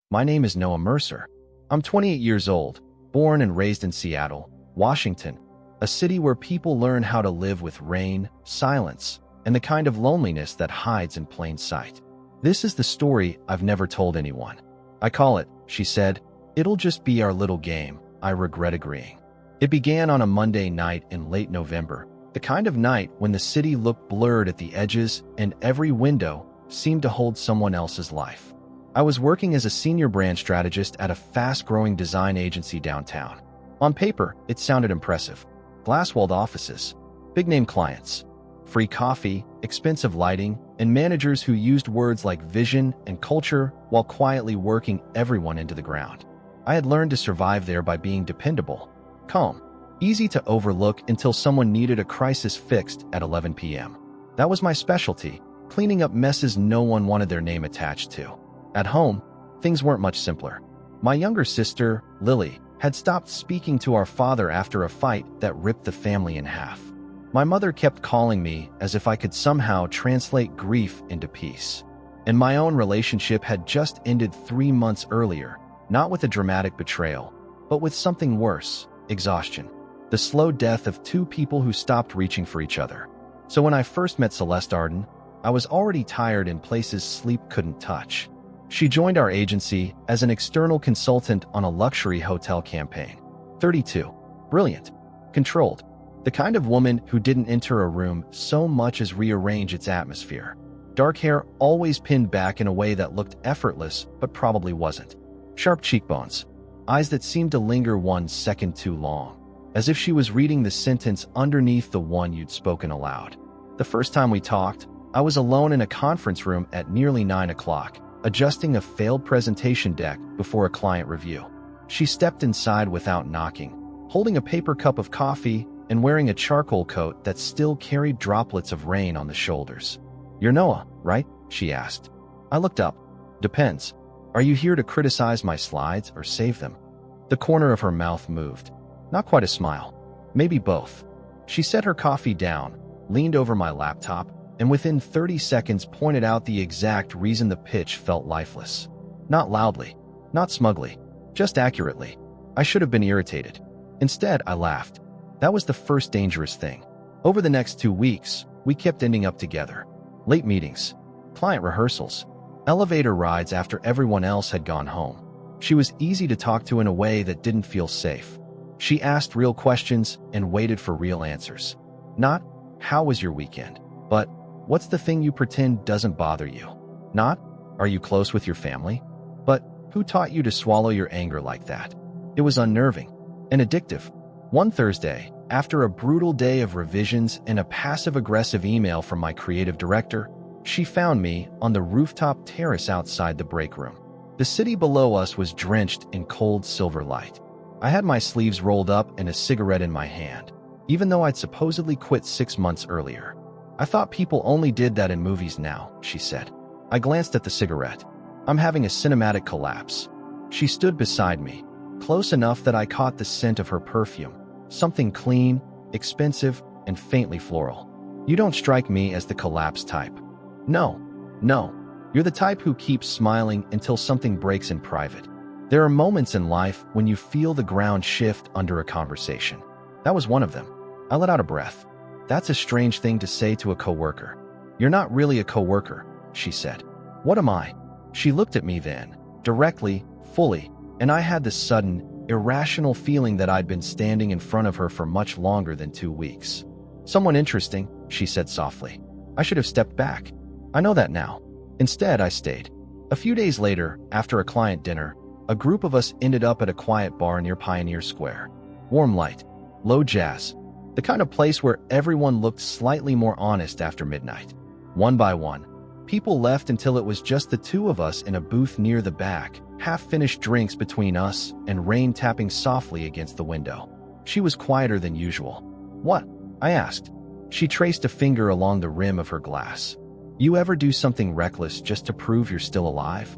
My name is Noah Mercer. I'm 28 years old, born and raised in Seattle, Washington, a city where people learn how to live with rain, silence, and the kind of loneliness that hides in plain sight. This is the story I've never told anyone. I call it, she said, "It'll just be our little game." I regret agreeing. It began on a Monday night in late November, the kind of night when the city looked blurred at the edges and every window seemed to hold someone else's life. I was working as a senior brand strategist at a fast-growing design agency downtown. On paper, it sounded impressive. Glass-walled offices, big-name clients, free coffee, expensive lighting, and managers who used words like vision and culture while quietly working everyone into the ground. I had learned to survive there by being dependable, calm, easy to overlook until someone needed a crisis fixed at 11 p.m. That was my specialty, cleaning up messes no one wanted their name attached to. At home, things weren't much simpler. My younger sister, Lily, had stopped speaking to our father after a fight that ripped the family in half. My mother kept calling me as if I could somehow translate grief into peace. And my own relationship had just ended 3 months earlier, not with a dramatic betrayal, but with something worse: exhaustion. The slow death of two people who stopped reaching for each other. So when I first met Celeste Arden, I was already tired in places sleep couldn't touch. She joined our agency as an external consultant on a luxury hotel campaign. 32. Brilliant. Controlled. The kind of woman who didn't enter a room so much as rearrange its atmosphere. Dark hair always pinned back in a way that looked effortless but probably wasn't. Sharp cheekbones. Eyes that seemed to linger 1 second too long, as if she was reading the sentence underneath the one you'd spoken aloud. The first time we talked, I was alone in a conference room at nearly 9 o'clock, adjusting a failed presentation deck before a client review. She stepped inside without knocking, holding a paper cup of coffee and wearing a charcoal coat that still carried droplets of rain on the shoulders. "You're Noah, right?" she asked. I looked up. "Depends. Are you here to criticize my slides or save them?" The corner of her mouth moved. Not quite a smile. Maybe both. She set her coffee down, leaned over my laptop, and within 30 seconds pointed out the exact reason the pitch felt lifeless. Not loudly, not smugly, just accurately. I should have been irritated. Instead, I laughed. That was the first dangerous thing. Over the next 2 weeks, we kept ending up together. Late meetings, client rehearsals, elevator rides after everyone else had gone home. She was easy to talk to in a way that didn't feel safe. She asked real questions and waited for real answers. Not, "How was your weekend?" but, "What's the thing you pretend doesn't bother you?" Not, "Are you close with your family?" but, "Who taught you to swallow your anger like that?" It was unnerving and addictive. One Thursday, after a brutal day of revisions and a passive-aggressive email from my creative director, she found me on the rooftop terrace outside the break room. The city below us was drenched in cold silver light. I had my sleeves rolled up and a cigarette in my hand, even though I'd supposedly quit 6 months earlier. "I thought people only did that in movies now," she said. I glanced at the cigarette. "I'm having a cinematic collapse." She stood beside me, close enough that I caught the scent of her perfume, something clean, expensive, and faintly floral. "You don't strike me as the collapse type." No. You're the type who keeps smiling until something breaks in private. There are moments in life when you feel the ground shift under a conversation. That was one of them. I let out a breath. "That's a strange thing to say to a coworker." "You're not really a coworker," she said. "What am I?" She looked at me then, directly, fully, and I had the sudden, irrational feeling that I'd been standing in front of her for much longer than 2 weeks. "Someone interesting," she said softly. I should have stepped back. I know that now. Instead, I stayed. A few days later, after a client dinner, a group of us ended up at a quiet bar near Pioneer Square. Warm light, low jazz, the kind of place where everyone looked slightly more honest after midnight. One by one, people left until it was just the two of us in a booth near the back, half-finished drinks between us and rain tapping softly against the window. She was quieter than usual. "What?" I asked. She traced a finger along the rim of her glass. "You ever do something reckless just to prove you're still alive?"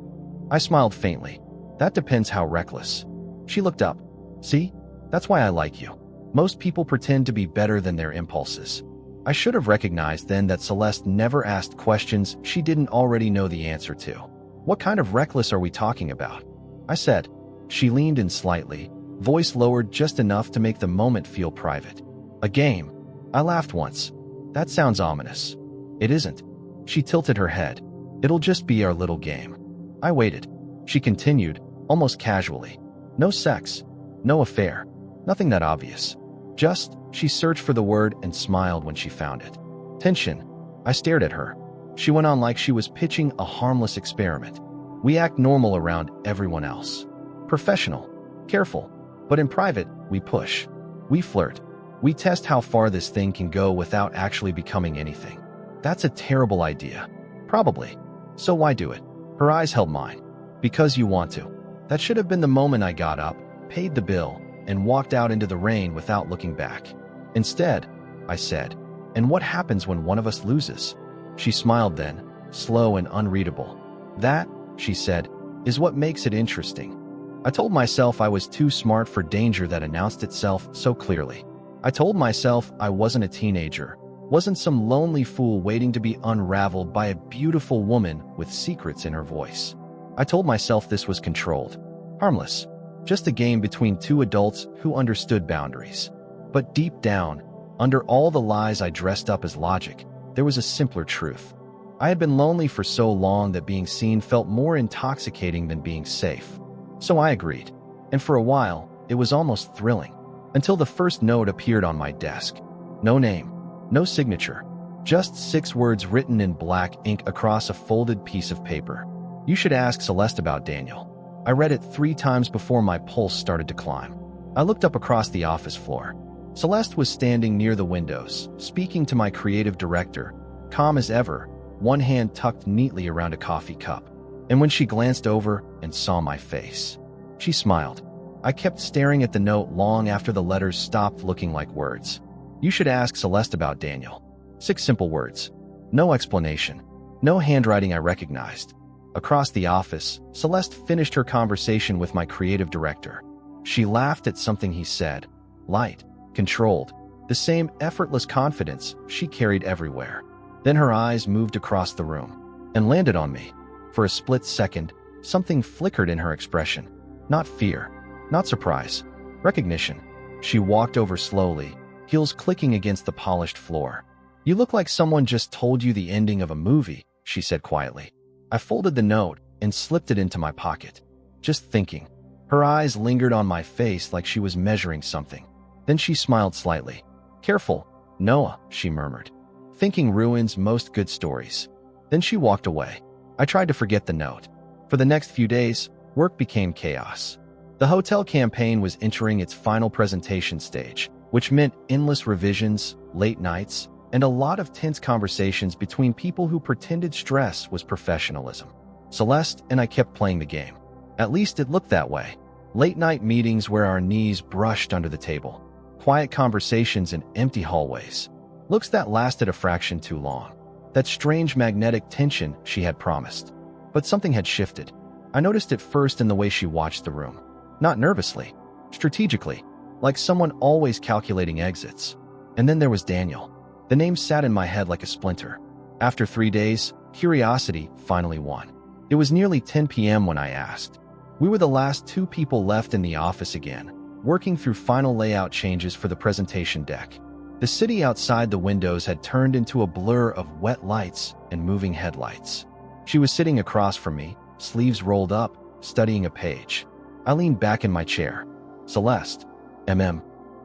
I smiled faintly. "That depends how reckless." She looked up. "See? That's why I like you. Most people pretend to be better than their impulses." I should have recognized then that Celeste never asked questions she didn't already know the answer to. What kind of reckless are we talking about? I said. She leaned in slightly, voice lowered just enough to make the moment feel private. A game. I laughed once. That sounds ominous. It isn't. She tilted her head. It'll just be our little game. I waited. She continued, almost casually. No sex. No affair. Nothing that obvious. Just, she searched for the word and smiled when she found it. Tension. I stared at her. She went on like she was pitching a harmless experiment. We act normal around everyone else. Professional. Careful. But in private, we push. We flirt. We test how far this thing can go without actually becoming anything. That's a terrible idea. Probably. So why do it? Her eyes held mine. Because you want to. That should have been the moment I got up, paid the bill, and walked out into the rain without looking back. Instead, I said, and what happens when one of us loses? She smiled then, slow and unreadable. That, she said, is what makes it interesting. I told myself I was too smart for danger that announced itself so clearly. I told myself I wasn't a teenager, wasn't some lonely fool waiting to be unraveled by a beautiful woman with secrets in her voice. I told myself this was controlled, harmless, just a game between two adults who understood boundaries. But deep down, under all the lies I dressed up as logic, there was a simpler truth. I had been lonely for so long that being seen felt more intoxicating than being safe. So I agreed. And for a while, it was almost thrilling. Until the first note appeared on my desk. No name, no signature, just 6 words written in black ink across a folded piece of paper. You should ask Celeste about Daniel. I read it 3 times before my pulse started to climb. I looked up across the office floor. Celeste was standing near the windows, speaking to my creative director, calm as ever, one hand tucked neatly around a coffee cup. And when she glanced over and saw my face, she smiled. I kept staring at the note long after the letters stopped looking like words. You should ask Celeste about Daniel. 6 simple words. No explanation. No handwriting I recognized. Across the office, Celeste finished her conversation with my creative director. She laughed at something he said. Light, controlled, the same effortless confidence she carried everywhere. Then her eyes moved across the room and landed on me. For a split second, something flickered in her expression. Not fear, not surprise, recognition. She walked over slowly, heels clicking against the polished floor. You look like someone just told you the ending of a movie, she said quietly. I folded the note and slipped it into my pocket. Just thinking. Her eyes lingered on my face like she was measuring something. Then she smiled slightly. Careful, Noah, she murmured. Thinking ruins most good stories. Then she walked away. I tried to forget the note. For the next few days, work became chaos. The hotel campaign was entering its final presentation stage, which meant endless revisions, late nights, and a lot of tense conversations between people who pretended stress was professionalism. Celeste and I kept playing the game. At least it looked that way. Late-night meetings where our knees brushed under the table. Quiet conversations in empty hallways. Looks that lasted a fraction too long. That strange magnetic tension she had promised. But something had shifted. I noticed it first in the way she watched the room. Not nervously, strategically, like someone always calculating exits. And then there was Daniel. The name sat in my head like a splinter. After 3 days, curiosity finally won. It was nearly 10 p.m. when I asked. We were the last 2 people left in the office again, working through final layout changes for the presentation deck. The city outside the windows had turned into a blur of wet lights and moving headlights. She was sitting across from me, sleeves rolled up, studying a page. I leaned back in my chair. Celeste,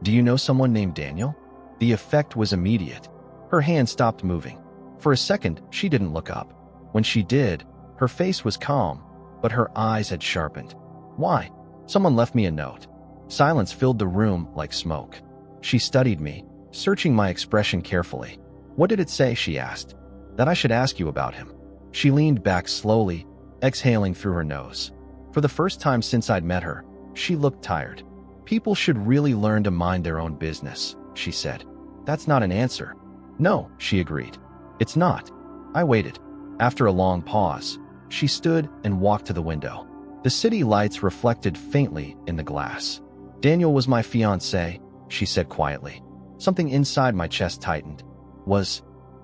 do you know someone named Daniel? The effect was immediate. Her hand stopped moving. For a second, she didn't look up. When she did, her face was calm, but her eyes had sharpened. Why? Someone left me a note. Silence filled the room like smoke. She studied me, searching my expression carefully. What did it say, she asked. That I should ask you about him. She leaned back slowly, exhaling through her nose. For the first time since I'd met her, she looked tired. People should really learn to mind their own business, she said. That's not an answer. No, she agreed. It's not. I waited. After a long pause, she stood and walked to the window. The city lights reflected faintly in the glass. Daniel was my fiancé, she said quietly. Something inside my chest tightened.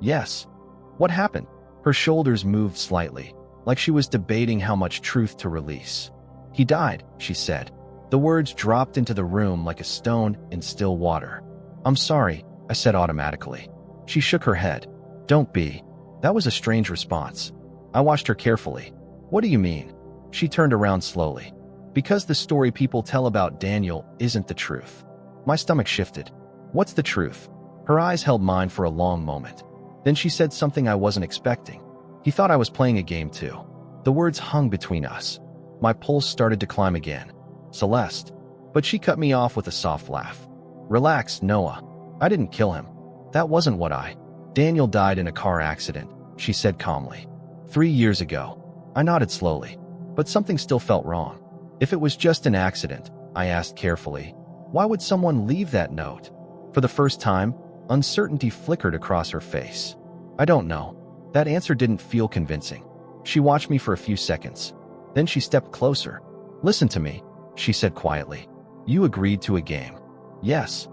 Yes. What happened? Her shoulders moved slightly, like she was debating how much truth to release. He died, she said. The words dropped into the room like a stone in still water. I'm sorry, I said automatically. She shook her head. Don't be. That was a strange response. I watched her carefully. What do you mean? She turned around slowly. Because the story people tell about Daniel isn't the truth. My stomach shifted. What's the truth? Her eyes held mine for a long moment. Then she said something I wasn't expecting. He thought I was playing a game too. The words hung between us. My pulse started to climb again. Celeste. But she cut me off with a soft laugh. Relax, Noah. I didn't kill him. That wasn't what Daniel died in a car accident, she said calmly. 3 years ago. I nodded slowly. But something still felt wrong. If it was just an accident, I asked carefully, why would someone leave that note? For the first time, uncertainty flickered across her face. I don't know. That answer didn't feel convincing. She watched me for a few seconds. Then she stepped closer. Listen to me, she said quietly. You agreed to a game. Yes.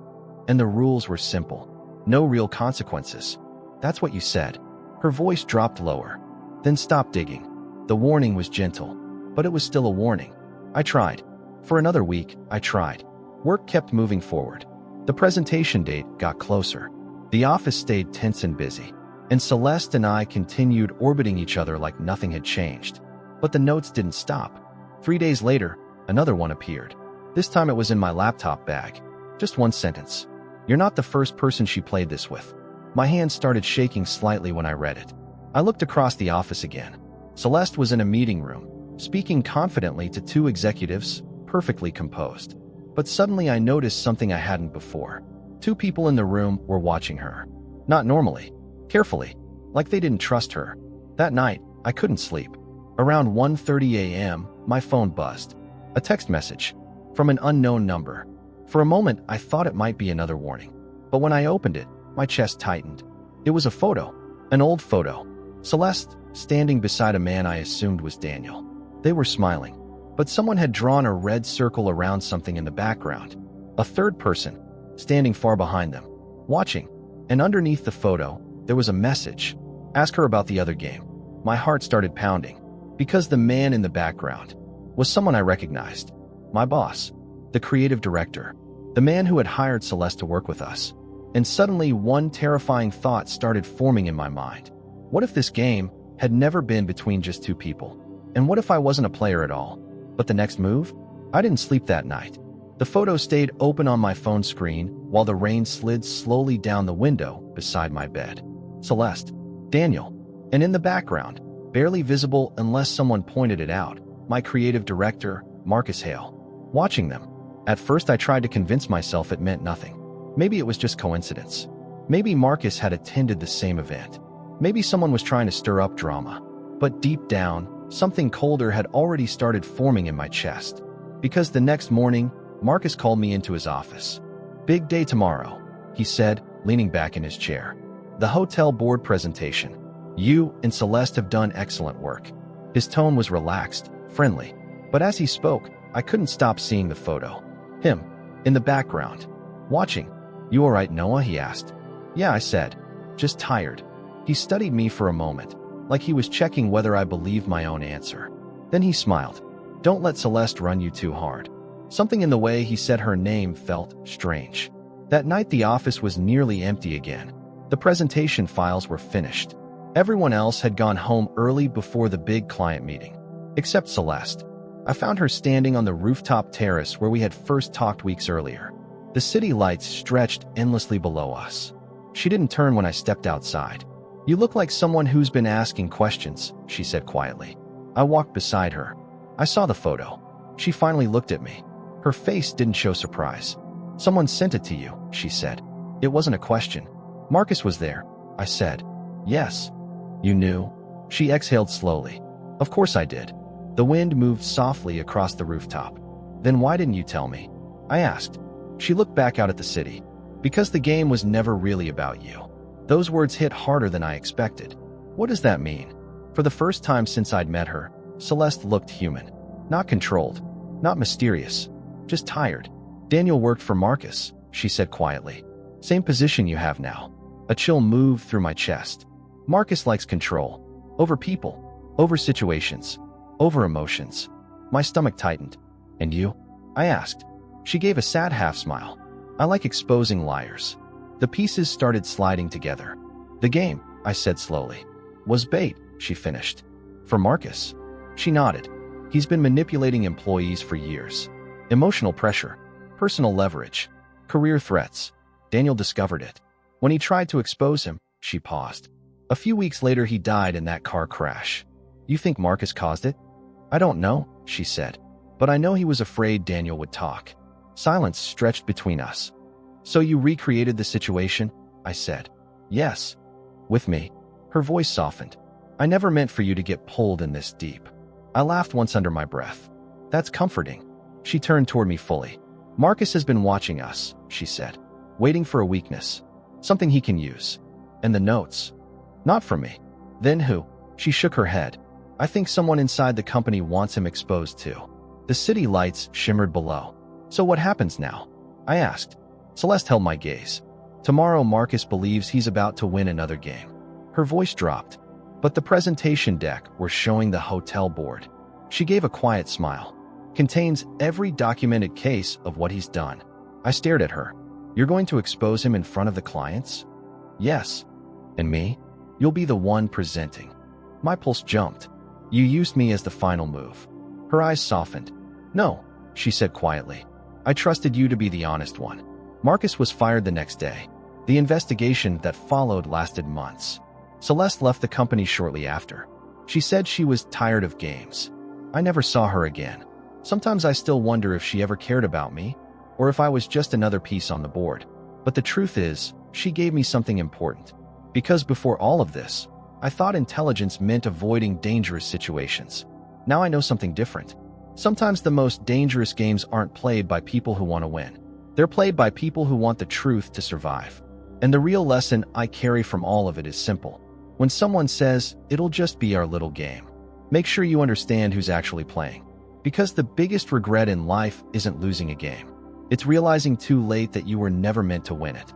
And the rules were simple. No real consequences. That's what you said. Her voice dropped lower. Then stop digging. The warning was gentle, but it was still a warning. I tried. For another week, I tried. Work kept moving forward. The presentation date got closer. The office stayed tense and busy. And Celeste and I continued orbiting each other like nothing had changed. But the notes didn't stop. 3 days later, another one appeared. This time it was in my laptop bag. Just one sentence. You're not the first person she played this with. My hand started shaking slightly when I read it. I looked across the office again. Celeste was in a meeting room, speaking confidently to 2 executives, perfectly composed. But suddenly I noticed something I hadn't before. 2 people in the room were watching her. Not normally. Carefully. Like they didn't trust her. That night, I couldn't sleep. Around 1:30 a.m., my phone buzzed. A text message. From an unknown number. For a moment, I thought it might be another warning. But when I opened it, my chest tightened. It was a photo. An old photo. Celeste, standing beside a man I assumed was Daniel. They were smiling. But someone had drawn a red circle around something in the background. A third person, standing far behind them, watching. And underneath the photo, there was a message. Ask her about the other game. My heart started pounding. Because the man in the background was someone I recognized. My boss. The creative director. The man who had hired Celeste to work with us. And suddenly one terrifying thought started forming in my mind. What if this game had never been between just 2 people? And what if I wasn't a player at all? But the next move? I didn't sleep that night. The photo stayed open on my phone screen while the rain slid slowly down the window beside my bed. Celeste. Daniel. And in the background, barely visible unless someone pointed it out, my creative director, Marcus Hale. Watching them. At first I tried to convince myself it meant nothing. Maybe it was just coincidence. Maybe Marcus had attended the same event. Maybe someone was trying to stir up drama. But deep down, something colder had already started forming in my chest. Because the next morning, Marcus called me into his office. Big day tomorrow, he said, leaning back in his chair. The hotel board presentation. You and Celeste have done excellent work. His tone was relaxed, friendly. But as he spoke, I couldn't stop seeing the photo. Him, in the background, watching. You all right, Noah? He asked. Yeah, I said. Just tired. He studied me for a moment, like he was checking whether I believed my own answer. Then he smiled. Don't let Celeste run you too hard. Something in the way he said her name felt strange. That night the office was nearly empty again. The presentation files were finished. Everyone else had gone home early before the big client meeting. Except Celeste. I found her standing on the rooftop terrace where we had first talked weeks earlier. The city lights stretched endlessly below us. She didn't turn when I stepped outside. You look like someone who's been asking questions, she said quietly. I walked beside her. I saw the photo. She finally looked at me. Her face didn't show surprise. Someone sent it to you, she said. It wasn't a question. Marcus was there, I said. Yes. You knew? She exhaled slowly. Of course I did. The wind moved softly across the rooftop. Then why didn't you tell me? I asked. She looked back out at the city. Because the game was never really about you. Those words hit harder than I expected. What does that mean? For the first time since I'd met her, Celeste looked human. Not controlled. Not mysterious. Just tired. Daniel worked for Marcus, she said quietly. Same position you have now. A chill moved through my chest. Marcus likes control. Over people. Over situations. Over emotions. My stomach tightened. And you? I asked. She gave a sad half-smile. I like exposing liars. The pieces started sliding together. The game, I said slowly, was bait, she finished. For Marcus. She nodded. He's been manipulating employees for years. Emotional pressure, personal leverage, career threats. Daniel discovered it. When he tried to expose him, she paused. A few weeks later, he died in that car crash. You think Marcus caused it? I don't know, she said. But I know he was afraid Daniel would talk. Silence stretched between us. So you recreated the situation? I said. Yes. With me. Her voice softened. I never meant for you to get pulled in this deep. I laughed once under my breath. That's comforting. She turned toward me fully. Marcus has been watching us, she said. Waiting for a weakness. Something he can use. And the notes. Not from me. Then who? She shook her head. I think someone inside the company wants him exposed too. The city lights shimmered below. So what happens now? I asked. Celeste held my gaze. Tomorrow Marcus believes he's about to win another game. Her voice dropped. But the presentation deck we're showing the hotel board. She gave a quiet smile. Contains every documented case of what he's done. I stared at her. You're going to expose him in front of the clients? Yes. And me? You'll be the one presenting. My pulse jumped. You used me as the final move. Her eyes softened. No, she said quietly. I trusted you to be the honest one. Marcus was fired the next day. The investigation that followed lasted months. Celeste left the company shortly after. She said she was tired of games. I never saw her again. Sometimes I still wonder if she ever cared about me, or if I was just another piece on the board. But the truth is, she gave me something important. Because before all of this, I thought intelligence meant avoiding dangerous situations. Now I know something different. Sometimes the most dangerous games aren't played by people who want to win. They're played by people who want the truth to survive. And the real lesson I carry from all of it is simple. When someone says, it'll just be our little game, make sure you understand who's actually playing. Because the biggest regret in life isn't losing a game. It's realizing too late that you were never meant to win it.